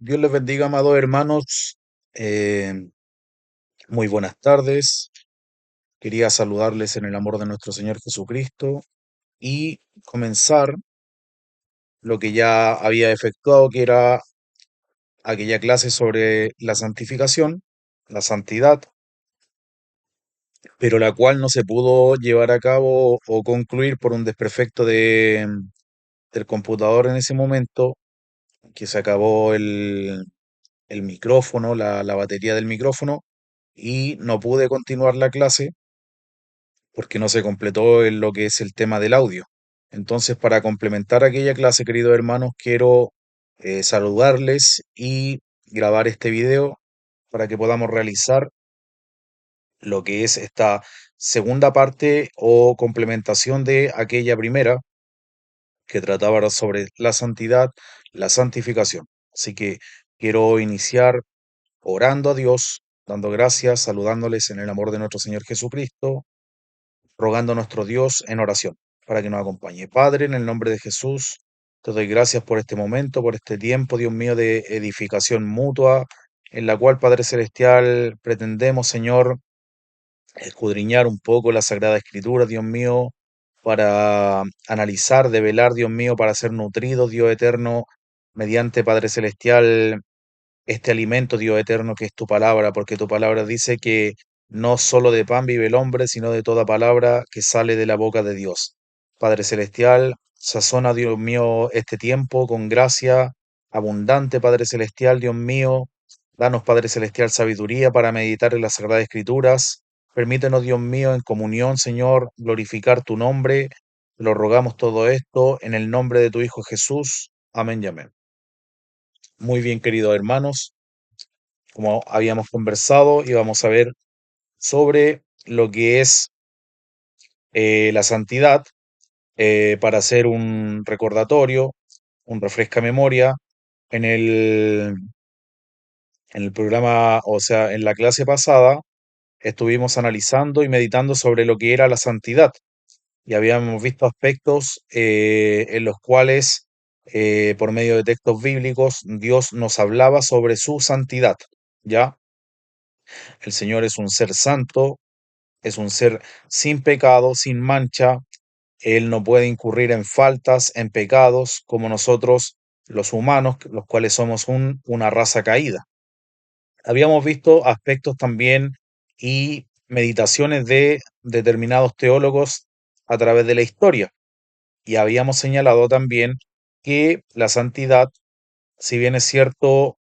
Dios les bendiga, amados hermanos. Muy buenas tardes. Quería saludarles en el amor de nuestro Señor Jesucristo y comenzar lo que ya había efectuado, que era aquella clase sobre la santificación, la santidad, pero la cual no se pudo llevar a cabo o concluir por un desperfecto del computador en ese momento, que se acabó el micrófono, la batería del micrófono, y no pude continuar la clase porque no se completó en lo que es el tema del audio. Entonces, para complementar aquella clase, queridos hermanos, quiero saludarles y grabar este video para que podamos realizar lo que es esta segunda parte o complementación de aquella primera que trataba sobre la santidad, la santificación. Así que quiero iniciar orando a Dios, dando gracias, saludándoles en el amor de nuestro Señor Jesucristo, rogando a nuestro Dios en oración para que nos acompañe. Padre, en el nombre de Jesús, te doy gracias por este momento, por este tiempo, Dios mío, de edificación mutua, en la cual, Padre Celestial, pretendemos, Señor, escudriñar un poco la Sagrada Escritura, Dios mío, para analizar, develar, Dios mío, para ser nutridos, Dios eterno, mediante, Padre Celestial, este alimento, Dios eterno, que es tu palabra, porque tu palabra dice que no solo de pan vive el hombre, sino de toda palabra que sale de la boca de Dios. Padre Celestial, sazona, Dios mío, este tiempo con gracia abundante, Padre Celestial, Dios mío. Danos, Padre Celestial, sabiduría para meditar en las Sagradas Escrituras. Permítenos, Dios mío, en comunión, Señor, glorificar tu nombre. Lo rogamos todo esto en el nombre de tu Hijo Jesús. Amén y amén. Muy bien, queridos hermanos, como habíamos conversado, y vamos a ver sobre lo que es la santidad, para hacer un recordatorio, un refresca memoria. En el programa, o sea, en la clase pasada, estuvimos analizando y meditando sobre lo que era la santidad y habíamos visto aspectos en los cuales, por medio de textos bíblicos, Dios nos hablaba sobre su santidad. ¿Ya? El Señor es un ser santo, es un ser sin pecado, sin mancha. Él no puede incurrir en faltas, en pecados, como nosotros los humanos, los cuales somos una raza caída. Habíamos visto aspectos también y meditaciones de determinados teólogos a través de la historia. Y habíamos señalado también que la santidad, si bien es cierto,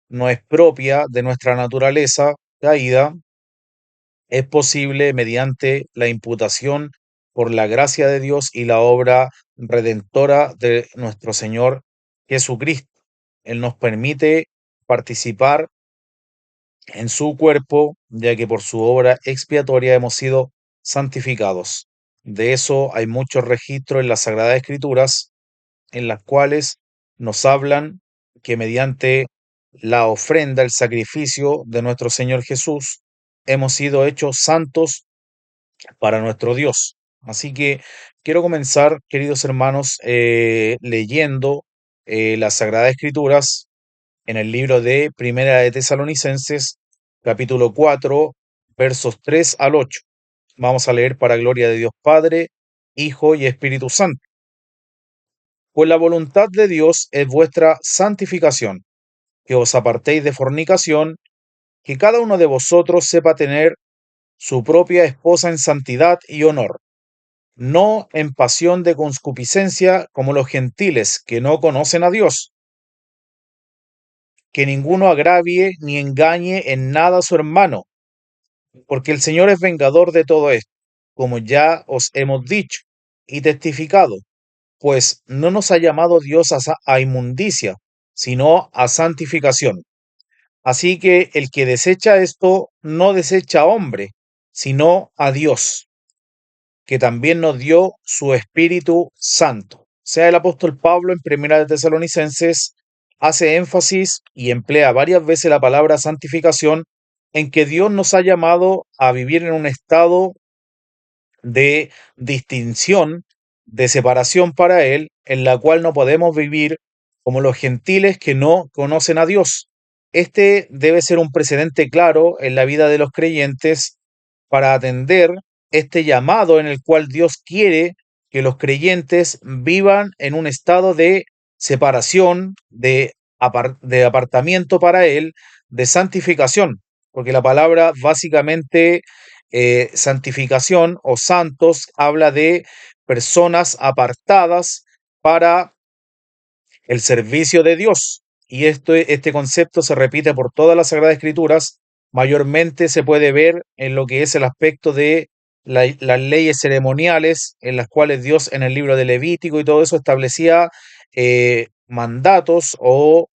no es propia de nuestra naturaleza caída, es posible mediante la imputación por la gracia de Dios y la obra redentora de nuestro Señor Jesucristo. Él nos permite participar en su cuerpo, ya que por su obra expiatoria hemos sido santificados. De eso hay muchos registros en las Sagradas Escrituras, en las cuales nos hablan que mediante la ofrenda, el sacrificio de nuestro Señor Jesús, hemos sido hechos santos para nuestro Dios. Así que quiero comenzar, queridos hermanos, leyendo las Sagradas Escrituras en el libro de Primera de Tesalonicenses, capítulo 4, versos 3 al 8. Vamos a leer para gloria de Dios Padre, Hijo y Espíritu Santo. Pues la voluntad de Dios es vuestra santificación, que os apartéis de fornicación, que cada uno de vosotros sepa tener su propia esposa en santidad y honor, no en pasión de concupiscencia como los gentiles que no conocen a Dios, que ninguno agravie ni engañe en nada a su hermano, porque el Señor es vengador de todo esto, como ya os hemos dicho y testificado, pues no nos ha llamado Dios a inmundicia, sino a santificación. Así que el que desecha esto no desecha a hombre, sino a Dios, que también nos dio su Espíritu Santo. O sea, el apóstol Pablo en Primera de Tesalonicenses hace énfasis y emplea varias veces la palabra santificación, en que Dios nos ha llamado a vivir en un estado de distinción, de separación para Él, en la cual no podemos vivir como los gentiles que no conocen a Dios. Este debe ser un precedente claro en la vida de los creyentes para atender este llamado en el cual Dios quiere que los creyentes vivan en un estado de separación, de apartamiento para Él, de santificación, porque la palabra básicamente santificación o santos habla de personas apartadas para el servicio de Dios. Y este concepto se repite por todas las Sagradas Escrituras. Mayormente se puede ver en lo que es el aspecto de las leyes ceremoniales, en las cuales Dios en el libro de Levítico y todo eso establecía mandatos o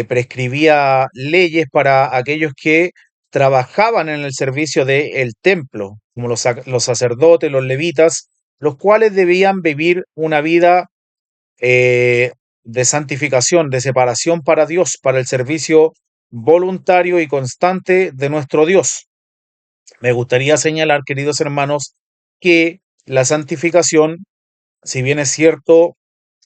prescribía leyes para aquellos que trabajaban en el servicio del templo, como los sacerdotes, los levitas, los cuales debían vivir una vida eh, de santificación, de separación para Dios, para el servicio voluntario y constante de nuestro Dios. Me gustaría señalar, queridos hermanos, que la santificación, si bien es cierto,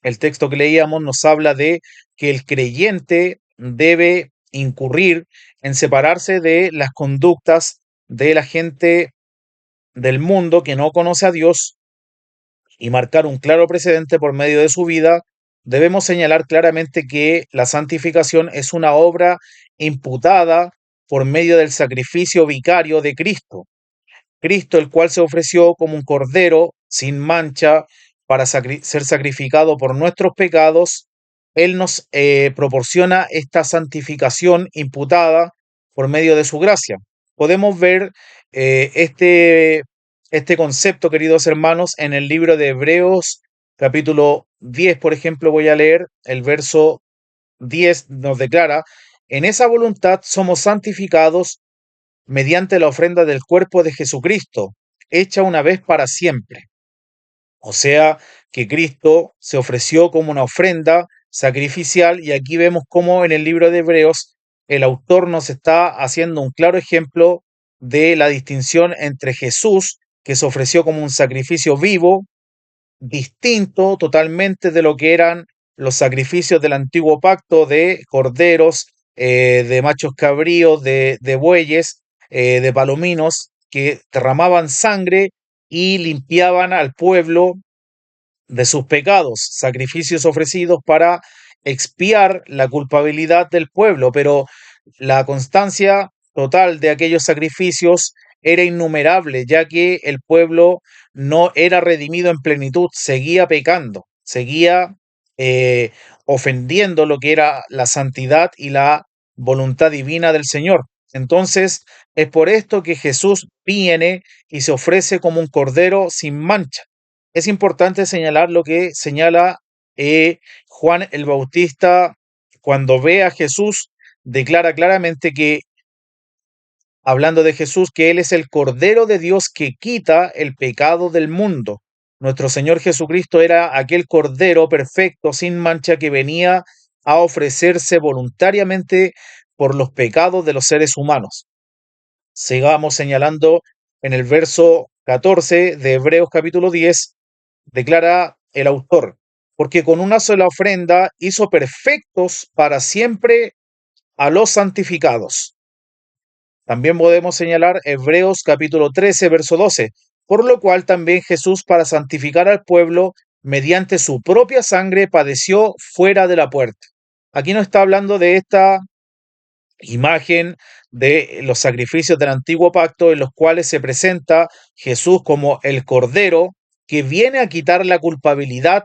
el texto que leíamos nos habla de que el creyente debe incurrir en separarse de las conductas de la gente del mundo que no conoce a Dios y marcar un claro precedente por medio de su vida, debemos señalar claramente que la santificación es una obra imputada por medio del sacrificio vicario de Cristo. Cristo, el cual se ofreció como un cordero sin mancha para ser sacrificado por nuestros pecados, Él nos proporciona esta santificación imputada por medio de su gracia. Podemos ver eh, este, este concepto, queridos hermanos, en el libro de Hebreos, capítulo 10, por ejemplo, voy a leer el verso 10, nos declara, en esa voluntad somos santificados mediante la ofrenda del cuerpo de Jesucristo, hecha una vez para siempre. O sea, que Cristo se ofreció como una ofrenda sacrificial y aquí vemos cómo en el libro de Hebreos el autor nos está haciendo un claro ejemplo de la distinción entre Jesús, que se ofreció como un sacrificio vivo, distinto totalmente de lo que eran los sacrificios del antiguo pacto de corderos, de machos cabríos, de bueyes, de palominos, que derramaban sangre y limpiaban al pueblo de sus pecados, sacrificios ofrecidos para expiar la culpabilidad del pueblo, pero la constancia total de aquellos sacrificios era innumerable, ya que el pueblo no era redimido en plenitud, seguía pecando, seguía eh, ofendiendo lo que era la santidad y la voluntad divina del Señor. Entonces, es por esto que Jesús viene y se ofrece como un cordero sin mancha. Es importante señalar lo que señala Juan el Bautista cuando ve a Jesús, declara claramente que, hablando de Jesús, que Él es el Cordero de Dios que quita el pecado del mundo. Nuestro Señor Jesucristo era aquel Cordero perfecto, sin mancha, que venía a ofrecerse voluntariamente por los pecados de los seres humanos. Sigamos señalando en el verso 14 de Hebreos capítulo 10, declara el autor, porque con una sola ofrenda hizo perfectos para siempre a los santificados. También podemos señalar Hebreos capítulo 13, verso 12, por lo cual también Jesús, para santificar al pueblo, mediante su propia sangre padeció fuera de la puerta. Aquí no está hablando de esta imagen de los sacrificios del antiguo pacto en los cuales se presenta Jesús como el Cordero que viene a quitar la culpabilidad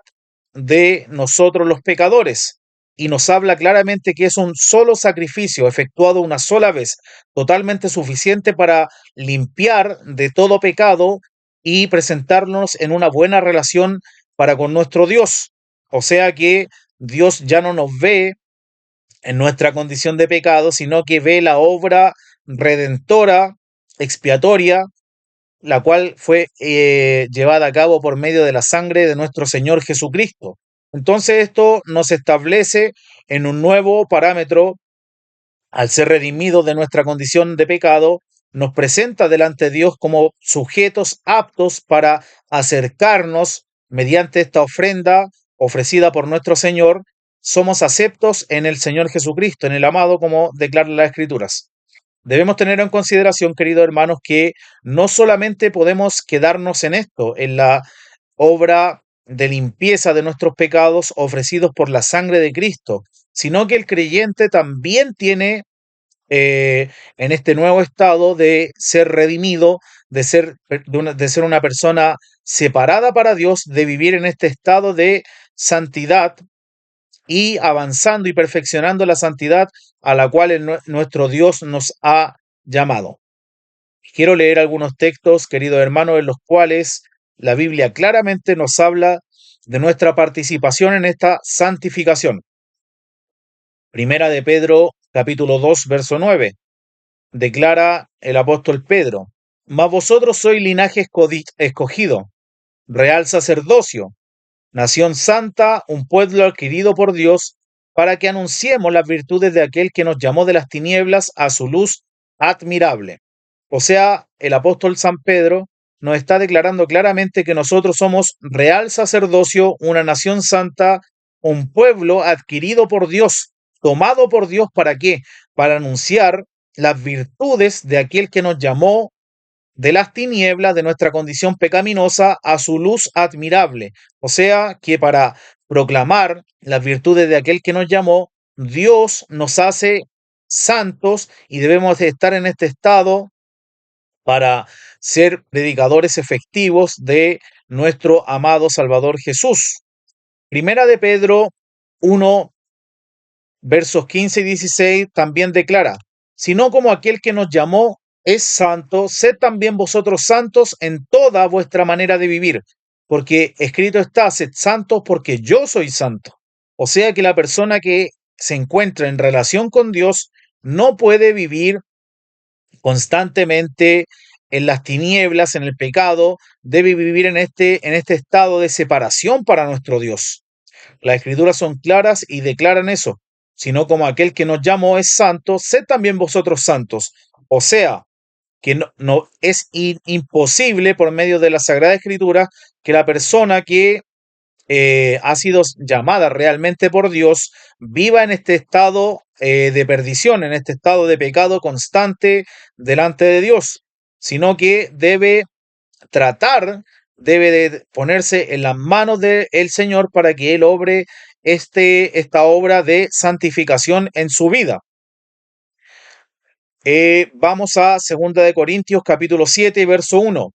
de nosotros los pecadores. Y nos habla claramente que es un solo sacrificio efectuado una sola vez, totalmente suficiente para limpiar de todo pecado y presentarnos en una buena relación para con nuestro Dios. O sea que Dios ya no nos ve en nuestra condición de pecado, sino que ve la obra redentora, expiatoria, la cual fue llevada a cabo por medio de la sangre de nuestro Señor Jesucristo. Entonces esto nos establece en un nuevo parámetro, al ser redimidos de nuestra condición de pecado, nos presenta delante de Dios como sujetos aptos para acercarnos mediante esta ofrenda ofrecida por nuestro Señor, somos aceptos en el Señor Jesucristo, en el amado, como declaran las Escrituras. Debemos tener en consideración, queridos hermanos, que no solamente podemos quedarnos en esto, en la obra de limpieza de nuestros pecados ofrecidos por la sangre de Cristo, sino que el creyente también tiene en este nuevo estado de ser redimido, de ser una persona separada para Dios, de vivir en este estado de santidad y avanzando y perfeccionando la santidad a la cual nuestro Dios nos ha llamado. Quiero leer algunos textos, queridos hermanos, en los cuales la Biblia claramente nos habla de nuestra participación en esta santificación. Primera de Pedro, capítulo 2, verso 9. Declara el apóstol Pedro: mas vosotros sois linaje escogido, real sacerdocio, nación santa, un pueblo adquirido por Dios, para que anunciemos las virtudes de aquel que nos llamó de las tinieblas a su luz admirable. O sea, el apóstol San Pedro nos está declarando claramente que nosotros somos real sacerdocio, una nación santa, un pueblo adquirido por Dios, tomado por Dios. ¿Para qué? Para anunciar las virtudes de aquel que nos llamó de las tinieblas, de nuestra condición pecaminosa, a su luz admirable. O sea, que para proclamar las virtudes de aquel que nos llamó, Dios nos hace santos y debemos de estar en este estado para ser predicadores efectivos de nuestro amado Salvador Jesús. Primera de Pedro 1, versos 15 y 16 también declara: sino como aquel que nos llamó es santo, sed también vosotros santos en toda vuestra manera de vivir, porque escrito está: sed santos porque yo soy santo. O sea que la persona que se encuentra en relación con Dios no puede vivir constantemente en las tinieblas, en el pecado, debe vivir en este estado de separación para nuestro Dios. Las escrituras son claras y declaran eso: sino como aquel que nos llamó es santo, sed también vosotros santos. O sea, que no es imposible por medio de la Sagrada Escritura que la persona que ha sido llamada realmente por Dios viva en este estado de perdición, en este estado de pecado constante delante de Dios, sino que debe de ponerse en las manos del Señor para que Él obre esta obra de santificación en su vida. Vamos a 2 de Corintios capítulo 7, verso 1.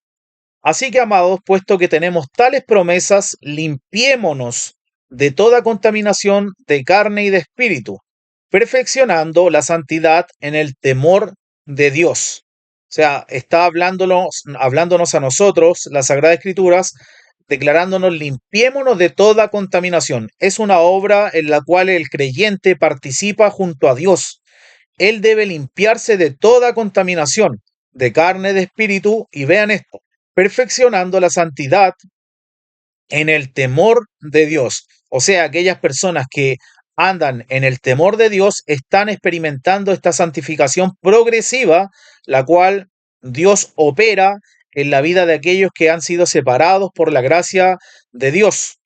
Así que, amados, puesto que tenemos tales promesas, limpiémonos de toda contaminación de carne y de espíritu, perfeccionando la santidad en el temor de Dios. O sea, está hablándonos a nosotros, las Sagradas Escrituras, declarándonos: limpiémonos de toda contaminación. Es una obra en la cual el creyente participa junto a Dios. Él debe limpiarse de toda contaminación de carne, de espíritu, y vean esto: perfeccionando la santidad en el temor de Dios. O sea, aquellas personas que andan en el temor de Dios están experimentando esta santificación progresiva, la cual Dios opera en la vida de aquellos que han sido separados por la gracia de Dios.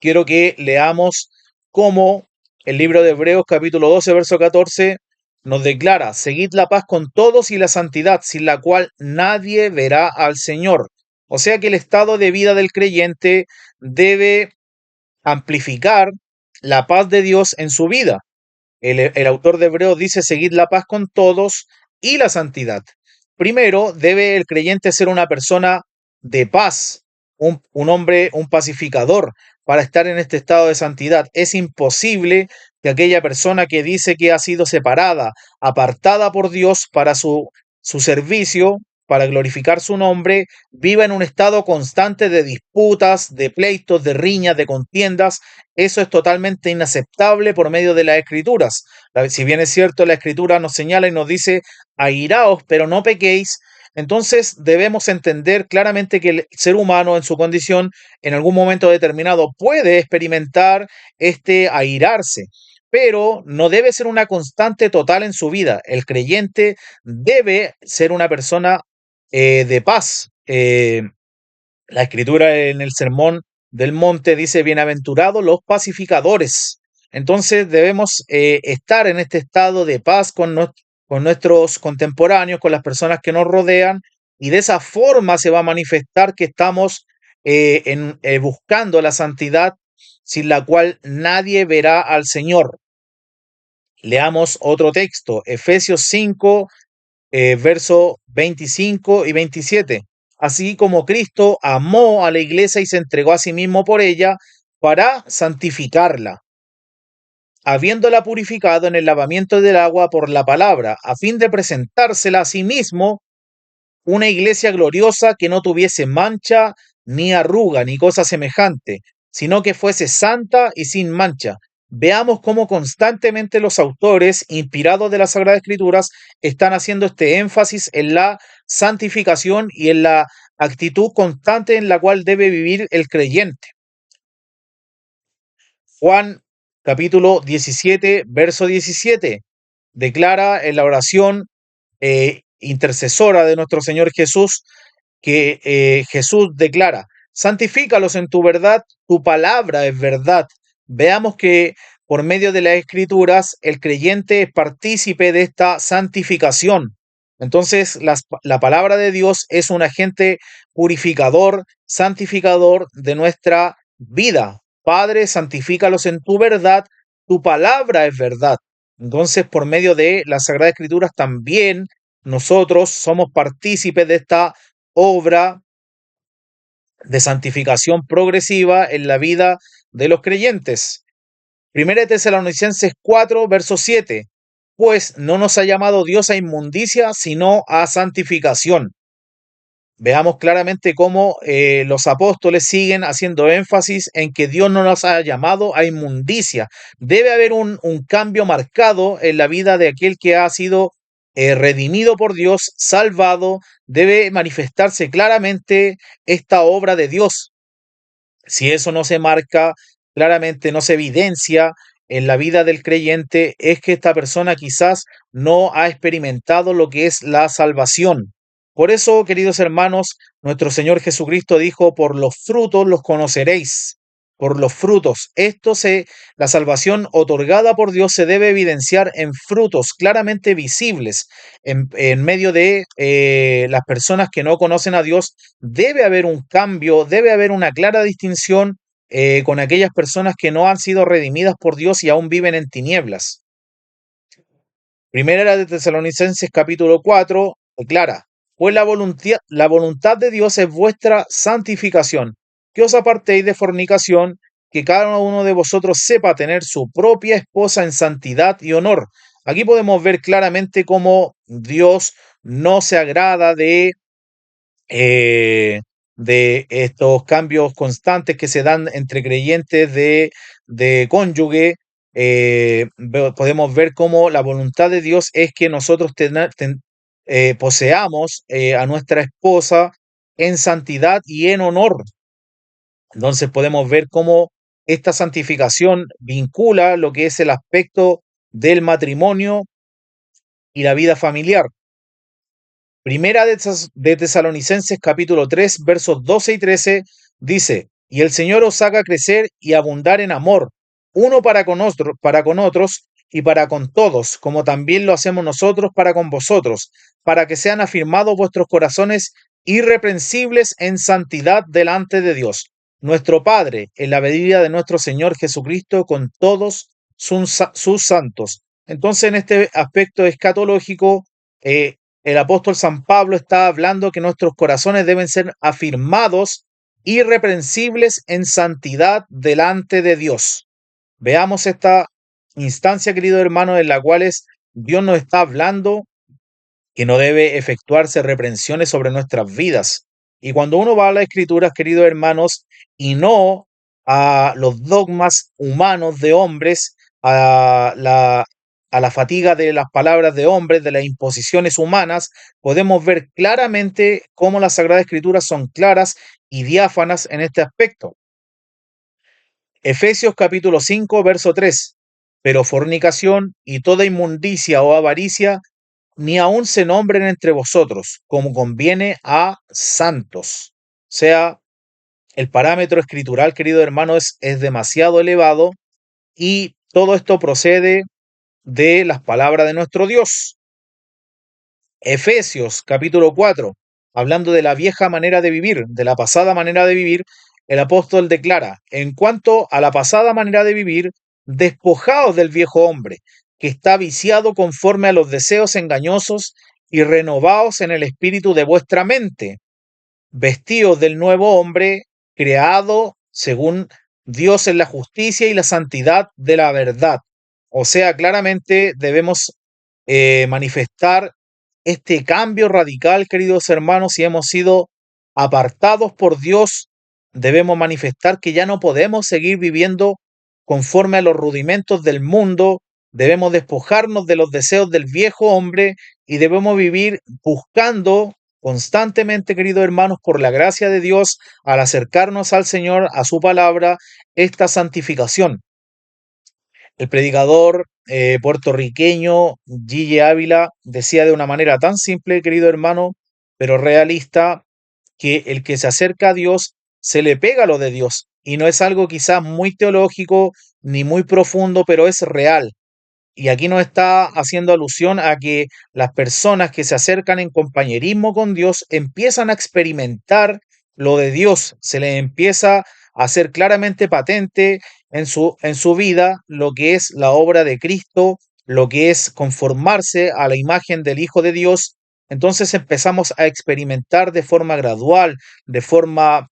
Quiero que leamos cómo el libro de Hebreos capítulo 12, verso 14 nos declara: seguid la paz con todos y la santidad, sin la cual nadie verá al Señor. O sea que el estado de vida del creyente debe amplificar la paz de Dios en su vida. El autor de Hebreos dice: seguid la paz con todos y la santidad. Primero, debe el creyente ser una persona de paz, un hombre, un pacificador, para estar en este estado de santidad. Es imposible que aquella persona que dice que ha sido separada, apartada por Dios para su servicio, para glorificar su nombre, viva en un estado constante de disputas, de pleitos, de riñas, de contiendas. Eso es totalmente inaceptable por medio de las Escrituras. Si bien es cierto, la Escritura nos señala y nos dice: airaos, pero no pequéis. Entonces debemos entender claramente que el ser humano en su condición en algún momento determinado puede experimentar este airarse, pero no debe ser una constante total en su vida. El creyente debe ser una persona de paz. La Escritura en el Sermón del Monte dice: bienaventurados los pacificadores, Entonces debemos estar en este estado de paz con nuestros contemporáneos, con las personas que nos rodean, y de esa forma se va a manifestar que estamos buscando la santidad sin la cual nadie verá al Señor. Leamos otro texto, Efesios 5, verso 25 y 27. Así como Cristo amó a la iglesia y se entregó a sí mismo por ella para santificarla, habiéndola purificado en el lavamiento del agua por la palabra, a fin de presentársela a sí mismo una iglesia gloriosa que no tuviese mancha, ni arruga, ni cosa semejante, sino que fuese santa y sin mancha. Veamos cómo constantemente los autores, inspirados de las Sagradas Escrituras, están haciendo este énfasis en la santificación y en la actitud constante en la cual debe vivir el creyente. Juan capítulo 17, verso 17, declara en la oración intercesora de nuestro Señor Jesús, que Jesús declara: santifícalos en tu verdad, tu palabra es verdad. Veamos que por medio de las escrituras el creyente es partícipe de esta santificación. Entonces la palabra de Dios es un agente purificador, santificador de nuestra vida. Padre, santifícalos en tu verdad, tu palabra es verdad. Entonces, por medio de las Sagradas Escrituras también nosotros somos partícipes de esta obra de santificación progresiva en la vida de los creyentes. Primera de Tesalonicenses 4, verso 7. Pues no nos ha llamado Dios a inmundicia, sino a santificación. Veamos claramente cómo los apóstoles siguen haciendo énfasis en que Dios no nos ha llamado a inmundicia. Debe haber un cambio marcado en la vida de aquel que ha sido redimido por Dios, salvado. Debe manifestarse claramente esta obra de Dios. Si eso no se marca claramente, no se evidencia en la vida del creyente, es que esta persona quizás no ha experimentado lo que es la salvación. Por eso, queridos hermanos, nuestro Señor Jesucristo dijo: por los frutos los conoceréis. Por los frutos. La salvación otorgada por Dios se debe evidenciar en frutos claramente visibles en medio de las personas que no conocen a Dios. Debe haber un cambio, debe haber una clara distinción con aquellas personas que no han sido redimidas por Dios y aún viven en tinieblas. Primera de Tesalonicenses capítulo 4 declara: pues la voluntad de Dios es vuestra santificación, que os apartéis de fornicación, que cada uno de vosotros sepa tener su propia esposa en santidad y honor. Aquí podemos ver claramente cómo Dios no se agrada de estos cambios constantes que se dan entre creyentes de cónyuge. Podemos ver cómo la voluntad de Dios es que nosotros poseamos a nuestra esposa en santidad y en honor. Entonces podemos ver cómo esta santificación vincula lo que es el aspecto del matrimonio y la vida familiar. Primera de Tesalonicenses capítulo 3 versos 12 y 13 dice: y el Señor os haga crecer y abundar en amor, uno para con otros y para con todos, como también lo hacemos nosotros para con vosotros, para que sean afirmados vuestros corazones irreprensibles en santidad delante de Dios, nuestro Padre, en la venida de nuestro Señor Jesucristo con todos sus santos. Entonces, en este aspecto escatológico, el apóstol San Pablo está hablando que nuestros corazones deben ser afirmados irreprensibles en santidad delante de Dios. Veamos esta instancia, querido hermano, en la cual Dios nos está hablando que no debe efectuarse reprensiones sobre nuestras vidas. Y cuando uno va a las escrituras, queridos hermanos, y no a los dogmas humanos de hombres, a la fatiga de las palabras de hombres, de las imposiciones humanas, podemos ver claramente cómo las Sagradas Escrituras son claras y diáfanas en este aspecto. Efesios capítulo 5, verso 3. Pero fornicación y toda inmundicia o avaricia ni aun se nombren entre vosotros, como conviene a santos. O sea, el parámetro escritural, querido hermano, es demasiado elevado, y todo esto procede de las palabras de nuestro Dios. Efesios capítulo 4, hablando de la vieja manera de vivir, de la pasada manera de vivir, el apóstol declara, en cuanto a la pasada manera de vivir, despojaos del viejo hombre, que está viciado conforme a los deseos engañosos, y renovaos en el espíritu de vuestra mente, vestidos del nuevo hombre, creado según Dios en la justicia y la santidad de la verdad. O sea, claramente debemos manifestar este cambio radical, queridos hermanos, si hemos sido apartados por Dios, debemos manifestar que ya no podemos seguir viviendo conforme a los rudimentos del mundo, debemos despojarnos de los deseos del viejo hombre y debemos vivir buscando constantemente, queridos hermanos, por la gracia de Dios, al acercarnos al Señor, a su palabra, esta santificación. El predicador puertorriqueño Gille Ávila decía de una manera tan simple, querido hermano, pero realista, que el que se acerca a Dios se le pega lo de Dios. Y no es algo quizás muy teológico ni muy profundo, pero es real. Y aquí nos está haciendo alusión a que las personas que se acercan en compañerismo con Dios empiezan a experimentar lo de Dios, se les empieza a hacer claramente patente en su vida lo que es la obra de Cristo, lo que es conformarse a la imagen del Hijo de Dios. Entonces empezamos a experimentar de forma gradual, de forma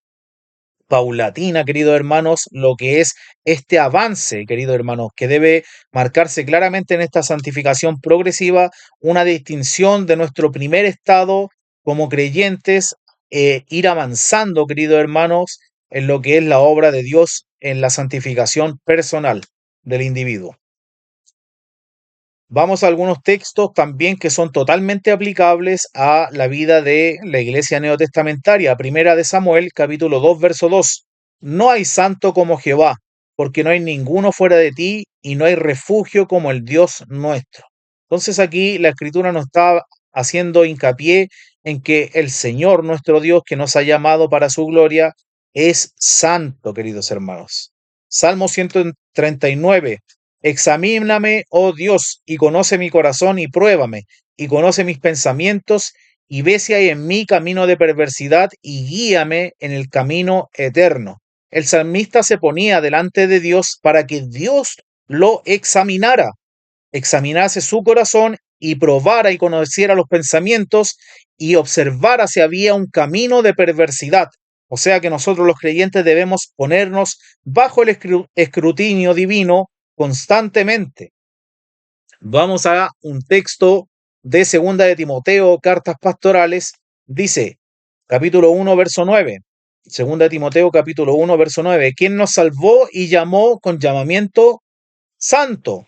paulatina, queridos hermanos, lo que es este avance, queridos hermanos, que debe marcarse claramente en esta santificación progresiva, una distinción de nuestro primer estado como creyentes, ir avanzando, queridos hermanos, en lo que es la obra de Dios en la santificación personal del individuo. Vamos a algunos textos también que son totalmente aplicables a la vida de la iglesia neotestamentaria. Primera de Samuel, capítulo 2, verso 2. No hay santo como Jehová, porque no hay ninguno fuera de ti y no hay refugio como el Dios nuestro. Entonces aquí la escritura nos está haciendo hincapié en que el Señor nuestro Dios, que nos ha llamado para su gloria, es santo, queridos hermanos. Salmo 139. Examíname, oh Dios, y conoce mi corazón y pruébame, y conoce mis pensamientos, y ve si hay en mí camino de perversidad, y guíame en el camino eterno. El salmista se ponía delante de Dios para que Dios lo examinara, examinase su corazón y probara y conociera los pensamientos y observara si había un camino de perversidad. O sea que nosotros los creyentes debemos ponernos bajo el escrutinio divino constantemente. Vamos a un texto de Segunda de Timoteo, cartas pastorales, dice, capítulo 1, verso 9. Segunda de Timoteo, capítulo 1, verso 9. Quien nos salvó y llamó con llamamiento santo,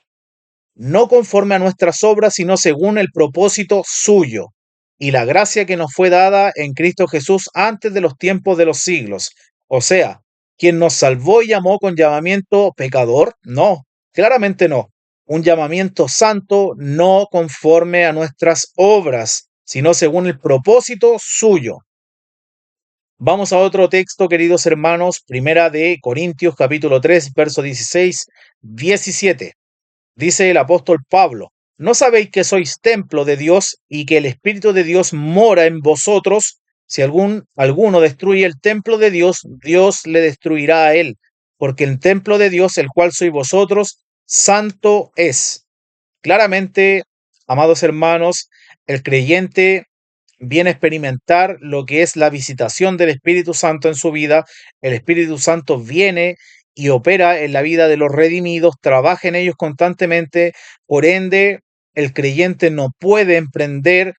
no conforme a nuestras obras, sino según el propósito suyo y la gracia que nos fue dada en Cristo Jesús antes de los tiempos de los siglos. O sea, quien nos salvó y llamó con llamamiento pecador, no, claramente no. Un llamamiento santo, no conforme a nuestras obras, sino según el propósito suyo. Vamos a otro texto, queridos hermanos, primera de Corintios capítulo 3, verso 16, 17. Dice el apóstol Pablo, ¿no sabéis que sois templo de Dios y que el Espíritu de Dios mora en vosotros? Si alguno destruye el templo de Dios, Dios le destruirá a él, porque el templo de Dios, el cual sois vosotros, santo es. Claramente, amados hermanos, el creyente viene a experimentar lo que es la visitación del Espíritu Santo en su vida. El Espíritu Santo viene y opera en la vida de los redimidos, trabaja en ellos constantemente, por ende, el creyente no puede emprender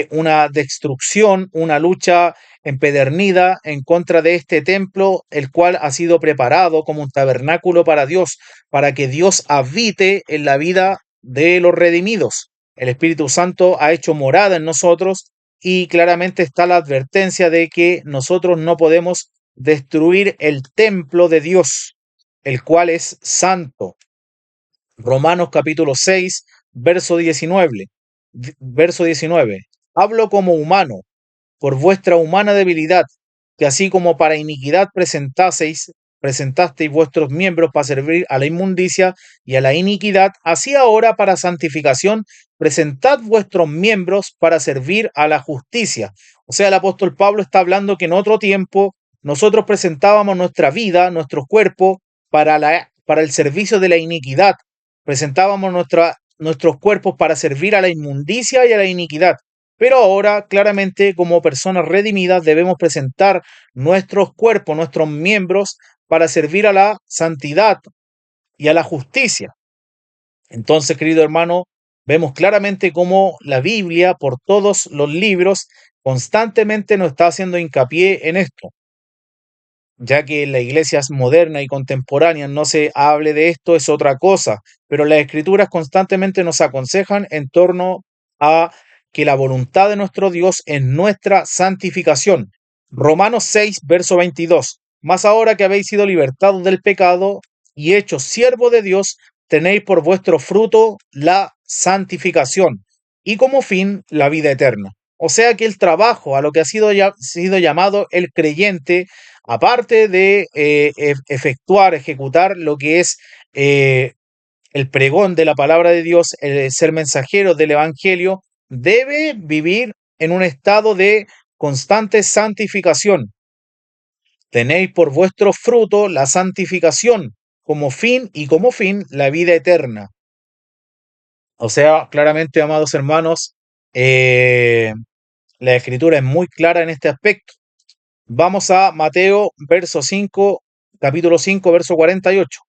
una destrucción, una lucha empedernida en contra de este templo, el cual ha sido preparado como un tabernáculo para Dios, para que Dios habite en la vida de los redimidos. El Espíritu Santo ha hecho morada en nosotros y claramente está la advertencia de que nosotros no podemos destruir el templo de Dios, el cual es santo. Romanos capítulo 6, verso 19. Verso 19. Hablo como humano, por vuestra humana debilidad, que así como para iniquidad presentaseis presentasteis vuestros miembros para servir a la inmundicia y a la iniquidad, así ahora para santificación presentad vuestros miembros para servir a la justicia. O sea, el apóstol Pablo está hablando que en otro tiempo nosotros presentábamos nuestra vida, nuestro cuerpo, para el servicio de la iniquidad. Presentábamos nuestros cuerpos para servir a la inmundicia y a la iniquidad. Pero ahora, claramente, como personas redimidas, debemos presentar nuestros cuerpos, nuestros miembros, para servir a la santidad y a la justicia. Entonces, querido hermano, vemos claramente cómo la Biblia, por todos los libros, constantemente nos está haciendo hincapié en esto, ya que en las iglesias modernas y contemporáneas no se hable de esto, es otra cosa, pero las escrituras constantemente nos aconsejan en torno a que la voluntad de nuestro Dios es nuestra santificación. Romanos 6, verso 22. Mas ahora que habéis sido libertados del pecado y hechos siervos de Dios, tenéis por vuestro fruto la santificación y como fin la vida eterna. O sea que el trabajo a lo que ha sido llamado el creyente, aparte de ejecutar lo que es el pregón de la palabra de Dios, el ser mensajero del Evangelio, debe vivir en un estado de constante santificación. Tenéis por vuestro fruto la santificación como fin y como fin la vida eterna. O sea, claramente, amados hermanos, la escritura es muy clara en este aspecto. Vamos a Mateo, capítulo 5, verso 48.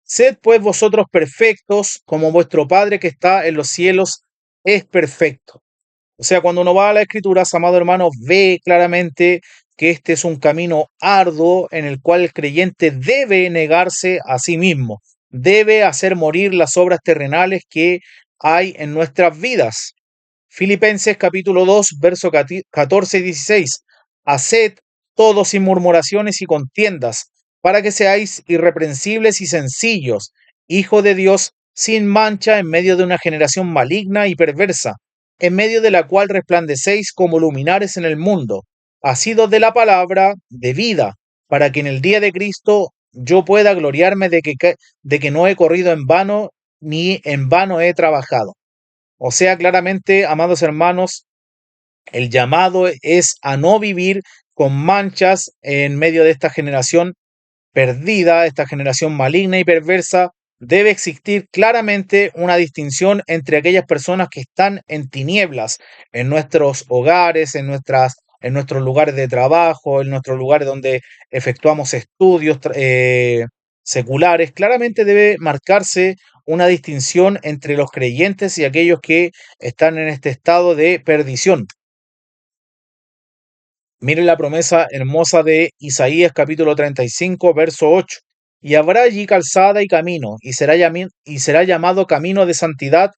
Sed pues vosotros perfectos, como vuestro Padre que está en los cielos es perfecto. O sea, cuando uno va a la Escritura, amado hermano, ve claramente que este es un camino arduo en el cual el creyente debe negarse a sí mismo, debe hacer morir las obras terrenales que hay en nuestras vidas. Filipenses capítulo 2, verso 14 y 16. Haced todo sin murmuraciones y contiendas, para que seáis irreprensibles y sencillos, hijo de Dios, sin mancha en medio de una generación maligna y perversa, en medio de la cual resplandecéis como luminares en el mundo, asidos de la palabra de vida, para que en el día de Cristo yo pueda gloriarme de que no he corrido en vano, ni en vano he trabajado. O sea, claramente, amados hermanos, el llamado es a no vivir con manchas en medio de esta generación perdida, esta generación maligna y perversa. Debe existir claramente una distinción entre aquellas personas que están en tinieblas en nuestros hogares, en nuestros lugares de trabajo, en nuestros lugares donde efectuamos estudios seculares. Claramente debe marcarse una distinción entre los creyentes y aquellos que están en este estado de perdición. Miren la promesa hermosa de Isaías capítulo 35, verso 8. Y habrá allí calzada y camino, y será llamado camino de santidad.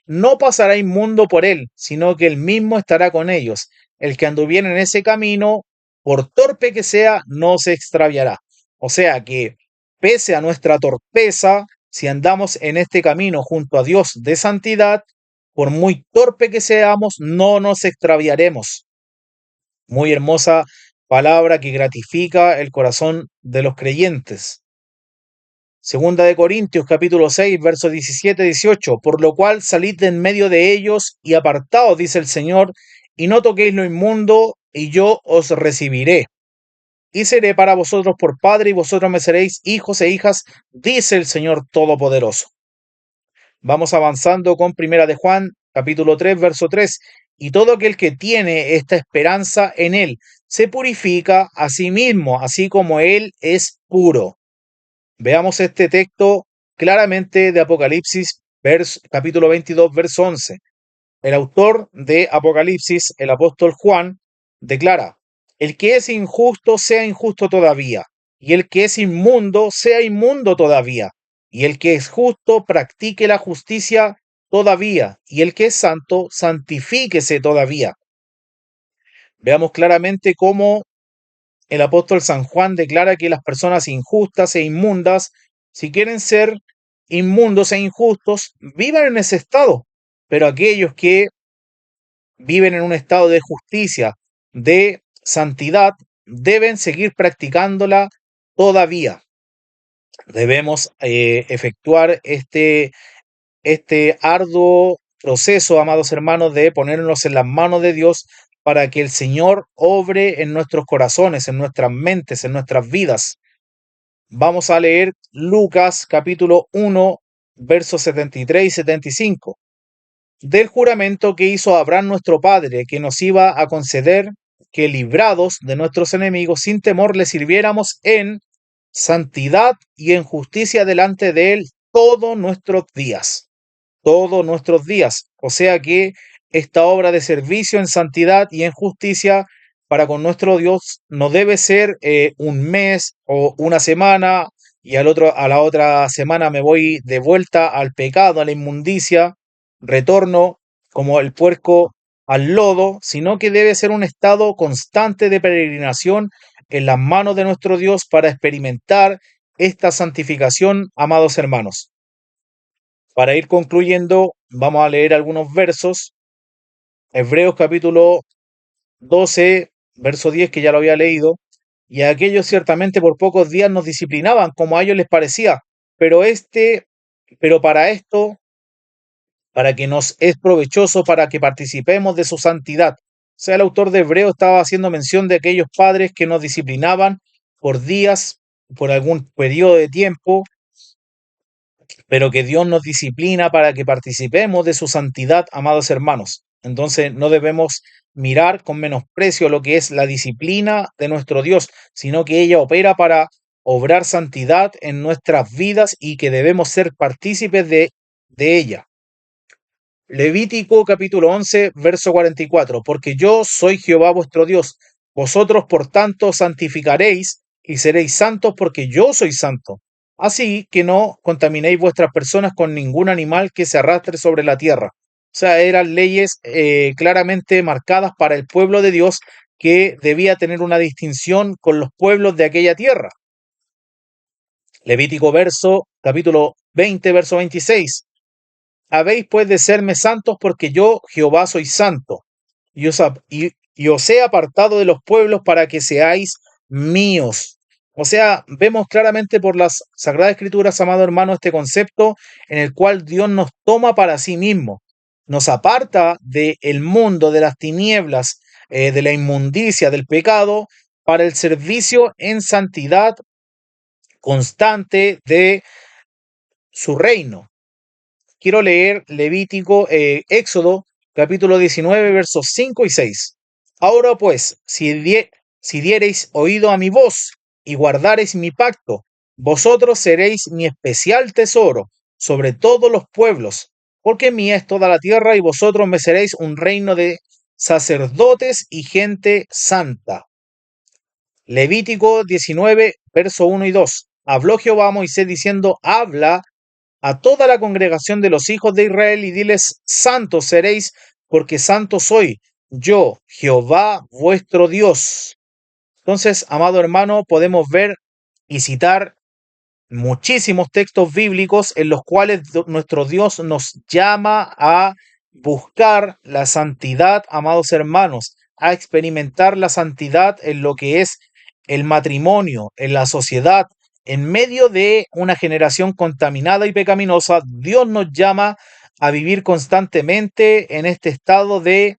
No pasará inmundo por él, sino que él mismo estará con ellos. El que anduviere en ese camino, por torpe que sea, no se extraviará. O sea que, pese a nuestra torpeza, si andamos en este camino junto a Dios de santidad, por muy torpe que seamos, no nos extraviaremos. Muy hermosa palabra que gratifica el corazón de los creyentes. Segunda de Corintios capítulo 6, versos 17-18. Por lo cual salid de en medio de ellos y apartaos, dice el Señor, y no toquéis lo inmundo, y yo os recibiré. Y seré para vosotros por Padre, y vosotros me seréis hijos e hijas, dice el Señor Todopoderoso. Vamos avanzando con Primera de Juan, capítulo 3, verso 3. Y todo aquel que tiene esta esperanza en él se purifica a sí mismo, así como él es puro. Veamos este texto claramente de Apocalipsis, capítulo 22, verso 11. El autor de Apocalipsis, el apóstol Juan, declara: el que es injusto sea injusto todavía, y el que es inmundo sea inmundo todavía, y el que es justo practique la justicia todavía, y el que es santo santifíquese todavía. Veamos claramente cómo el apóstol San Juan declara que las personas injustas e inmundas, si quieren ser inmundos e injustos, vivan en ese estado, pero aquellos que viven en un estado de justicia, de santidad, deben seguir practicándola todavía. Debemos efectuar este arduo proceso, amados hermanos, de ponernos en las manos de Dios para que el Señor obre en nuestros corazones, en nuestras mentes, en nuestras vidas. Vamos a leer Lucas capítulo 1, versos 73 y 75. Del juramento que hizo Abraham nuestro Padre, que nos iba a conceder que librados de nuestros enemigos, sin temor le sirviéramos en santidad y en justicia delante de él todos nuestros días. O sea que esta obra de servicio en santidad y en justicia para con nuestro Dios no debe ser un mes o una semana y a la otra semana me voy de vuelta al pecado, a la inmundicia, retorno como el puerco al lodo, sino que debe ser un estado constante de peregrinación en las manos de nuestro Dios para experimentar esta santificación, amados hermanos. Para ir concluyendo, vamos a leer algunos versos. Hebreos capítulo 12, verso 10, que ya lo había leído. Y aquellos ciertamente por pocos días nos disciplinaban, como a ellos les parecía. Pero pero para esto, para que nos es provechoso, para que participemos de su santidad. O sea, el autor de Hebreo estaba haciendo mención de aquellos padres que nos disciplinaban por días, por algún periodo de tiempo, pero que Dios nos disciplina para que participemos de su santidad, amados hermanos. Entonces no debemos mirar con menosprecio lo que es la disciplina de nuestro Dios, sino que ella opera para obrar santidad en nuestras vidas y que debemos ser partícipes de ella. Levítico capítulo 11, verso 44. Porque yo soy Jehová vuestro Dios. Vosotros por tanto santificaréis y seréis santos porque yo soy santo. Así que no contaminéis vuestras personas con ningún animal que se arrastre sobre la tierra. O sea, eran leyes claramente marcadas para el pueblo de Dios que debía tener una distinción con los pueblos de aquella tierra. Levítico capítulo 20, verso 26. Habéis pues de serme santos porque yo, Jehová, soy santo, y os he apartado de los pueblos para que seáis míos. O sea, vemos claramente por las Sagradas Escrituras, amado hermano, este concepto en el cual Dios nos toma para sí mismo, nos aparta del mundo, de las tinieblas, de la inmundicia, del pecado, para el servicio en santidad constante de su reino. Quiero leer Éxodo, capítulo 19, versos 5 y 6. Ahora pues, si diereis oído a mi voz y guardareis mi pacto, vosotros seréis mi especial tesoro sobre todos los pueblos, porque mía es toda la tierra y vosotros me seréis un reino de sacerdotes y gente santa. Levítico 19, verso 1 y 2. Habló Jehová a Moisés diciendo, habla a toda la congregación de los hijos de Israel y diles, santos seréis, porque santo soy yo, Jehová vuestro Dios. Entonces, amado hermano, podemos ver y citar muchísimos textos bíblicos en los cuales nuestro Dios nos llama a buscar la santidad, amados hermanos, a experimentar la santidad en lo que es el matrimonio, en la sociedad, en medio de una generación contaminada y pecaminosa. Dios nos llama a vivir constantemente en este estado de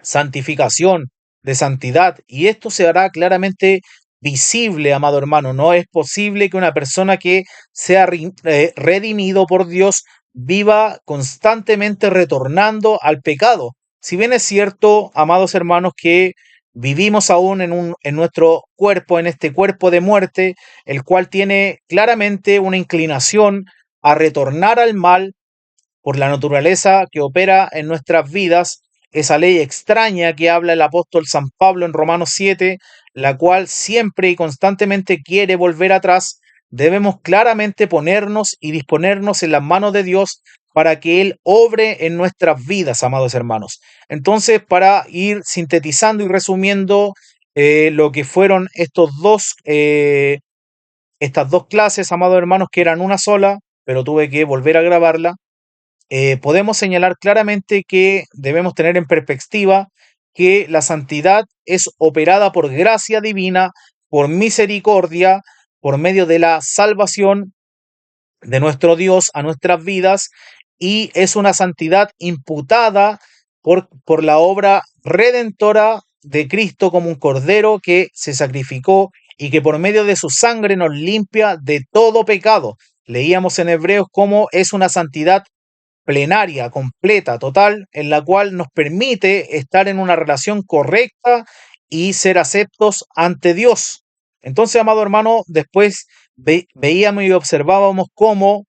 santificación, de santidad, y esto se hará claramente visible, amado hermano. No es posible que una persona que sea redimido por Dios viva constantemente retornando al pecado. Si bien es cierto, amados hermanos, que vivimos aún en nuestro cuerpo, en este cuerpo de muerte, el cual tiene claramente una inclinación a retornar al mal, por la naturaleza que opera en nuestras vidas, esa ley extraña que habla el apóstol San Pablo en Romanos 7, la cual siempre y constantemente quiere volver atrás. Debemos claramente ponernos y disponernos en las manos de Dios para que Él obre en nuestras vidas, amados hermanos. Entonces, para ir sintetizando y resumiendo lo que fueron estas dos clases, amados hermanos, que eran una sola, pero tuve que volver a grabarla. Podemos señalar claramente que debemos tener en perspectiva que la santidad es operada por gracia divina, por misericordia, por medio de la salvación de nuestro Dios a nuestras vidas, y es una santidad imputada por la obra redentora de Cristo como un cordero que se sacrificó y que por medio de su sangre nos limpia de todo pecado. Leíamos en Hebreos cómo es una santidad plenaria, completa, total, en la cual nos permite estar en una relación correcta y ser aceptos ante Dios. Entonces, amado hermano, después veíamos y observábamos cómo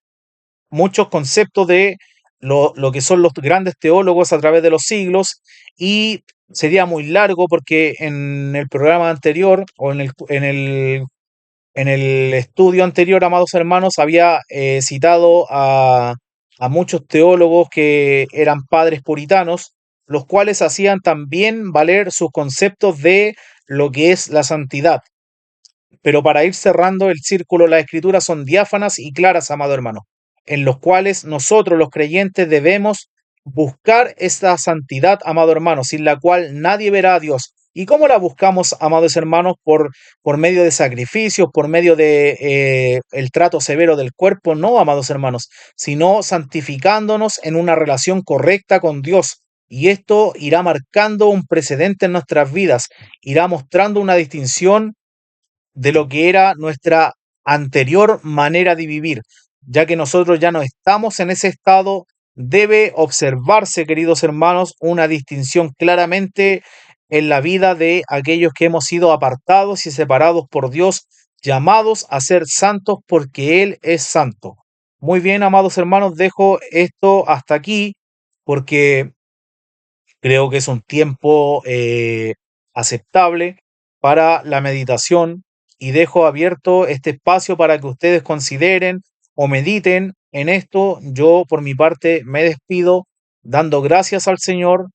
muchos conceptos de lo que son los grandes teólogos a través de los siglos, y sería muy largo porque en el programa anterior o en el estudio anterior, amados hermanos, había citado a muchos teólogos que eran padres puritanos, los cuales hacían también valer sus conceptos de lo que es la santidad. Pero para ir cerrando el círculo, las escrituras son diáfanas y claras, amado hermano, en los cuales nosotros los creyentes debemos buscar esta santidad, amado hermano, sin la cual nadie verá a Dios. ¿Y cómo la buscamos, amados hermanos? Por medio de sacrificios, por medio de el trato severo del cuerpo, no, amados hermanos, sino santificándonos en una relación correcta con Dios. Y esto irá marcando un precedente en nuestras vidas, irá mostrando una distinción de lo que era nuestra anterior manera de vivir, ya que nosotros ya no estamos en ese estado. Debe observarse, queridos hermanos, una distinción claramente en la vida de aquellos que hemos sido apartados y separados por Dios, llamados a ser santos porque Él es santo. Muy bien, amados hermanos, dejo esto hasta aquí porque creo que es un tiempo aceptable para la meditación, y dejo abierto este espacio para que ustedes consideren o mediten en esto. Yo por mi parte me despido dando gracias al Señor,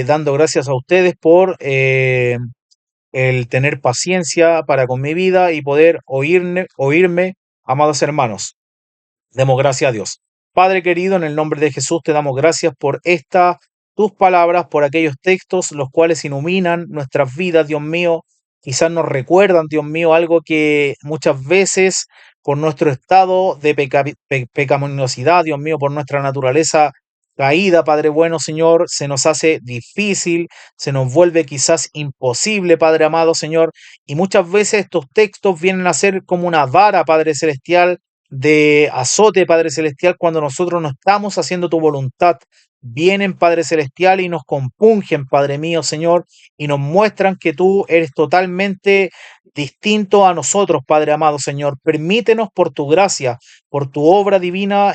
dando gracias a ustedes por el tener paciencia para con mi vida y poder oírme, amados hermanos. Demos gracias a Dios. Padre querido, en el nombre de Jesús te damos gracias por tus palabras, por aquellos textos los cuales iluminan nuestras vidas, Dios mío. Quizás nos recuerdan, Dios mío, algo que muchas veces por nuestro estado de pecaminosidad, Dios mío, por nuestra naturaleza caída, Padre bueno, Señor, se nos hace difícil, se nos vuelve quizás imposible, Padre amado, Señor. Y muchas veces estos textos vienen a ser como una vara, Padre celestial, de azote, Padre Celestial, cuando nosotros no estamos haciendo tu voluntad. Vienen, Padre Celestial, y nos compungen, Padre mío, Señor, y nos muestran que tú eres totalmente distinto a nosotros, Padre amado, Señor. Permítenos por tu gracia, por tu obra divina,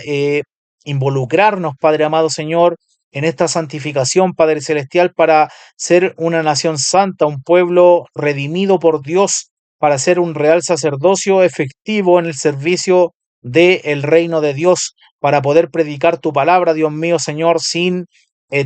involucrarnos, Padre amado, Señor, en esta santificación, Padre Celestial, para ser una nación santa, un pueblo redimido por Dios, para ser un real sacerdocio efectivo en el servicio del reino de Dios, para poder predicar tu palabra, Dios mío, Señor, sin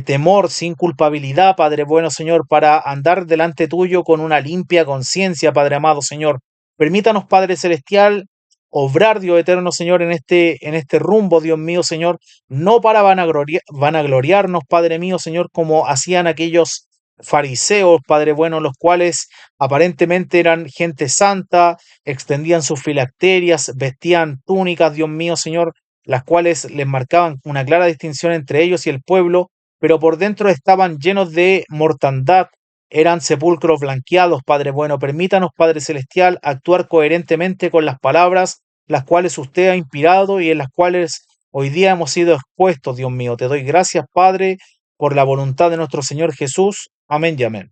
temor, sin culpabilidad, Padre bueno, Señor, para andar delante tuyo con una limpia conciencia, Padre amado, Señor. Permítanos, Padre celestial, obrar, Dios eterno, Señor, en este rumbo, Dios mío, Señor, no para vanagloriarnos, Padre mío, Señor, como hacían aquellos fariseos, Padre bueno, los cuales aparentemente eran gente santa, extendían sus filacterias, vestían túnicas, Dios mío, Señor, las cuales les marcaban una clara distinción entre ellos y el pueblo, pero por dentro estaban llenos de mortandad, eran sepulcros blanqueados, Padre bueno. Permítanos, Padre celestial, actuar coherentemente con las palabras las cuales usted ha inspirado y en las cuales hoy día hemos sido expuestos, Dios mío. Te doy gracias, Padre, por la voluntad de nuestro Señor Jesús. Amén y amén.